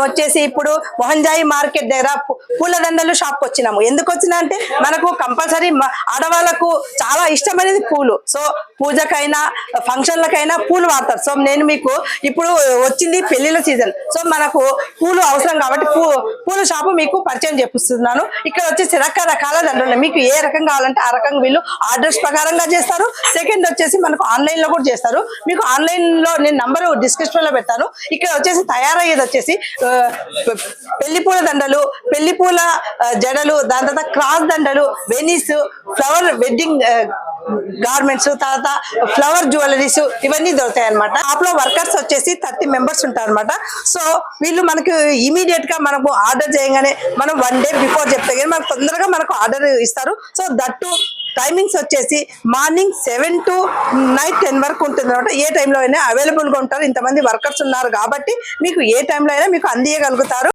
వచ్చేసి ఇప్పుడు మొహంజాయి మార్కెట్ దగ్గర పూలదండలు షాప్కి వచ్చినాము. ఎందుకు వచ్చినా అంటే మనకు కంపల్సరీ ఆడవాళ్ళకు చాలా ఇష్టమైనది పూలు. సో పూజకైనా ఫంక్షన్లకైనా పూలు వాడతారు. సో నేను మీకు ఇప్పుడు వచ్చింది పెళ్లిళ్ళ సీజన్, సో మనకు పూలు అవసరం కాబట్టి పూల షాపు మీకు పరిచయం చేపిస్తున్నాను. ఇక్కడ వచ్చేసి రకరకాల దండలు ఉన్నాయి. మీకు ఏ రకం కావాలంటే ఆ రకంగా వీళ్ళు ఆర్డర్స్ ప్రకారంగా చేస్తారు. సెకండ్ వచ్చేసి మనకు ఆన్లైన్ లో కూడా చేస్తారు. మీకు ఆన్లైన్ లో నేను నంబర్ డిస్క్రిప్షన్ లో పెడతాను. ఇక్కడ వచ్చేసి తయారయ్యేది వచ్చేసి పెళ్లి పూల దండలు, పెళ్లి పూల జడలు, దాని తర్వాత క్రాస్ దండలు, వెనీస్, ఫ్లవర్ వెడ్డింగ్ గార్మెంట్స్, తర్వాత ఫ్లవర్ జ్యువెలరీస్ ఇవన్నీ దొరుకుతాయి అనమాట. షాప్లో వర్కర్స్ వచ్చేసి 30 మెంబర్స్ ఉంటారు అనమాట. సో వీళ్ళు మనకు ఇమీడియట్ గా మనకు ఆర్డర్ చేయగానే మనం 1 డే బిఫోర్ చెప్తే కానీ మనకు తొందరగా మనకు ఆర్డర్ ఇస్తారు. సో దట్టు టైమింగ్స్ వచ్చేసి మార్నింగ్ 7 to నైట్ 10 వరకు ఉంటుంది అనమాట. ఏ టైంలో అయినా అవైలబుల్ గా ఉంటారు. ఇంతమంది వర్కర్స్ ఉన్నారు కాబట్టి మీకు ఏ టైంలో అయినా మీకు అందియగలుగుతారు.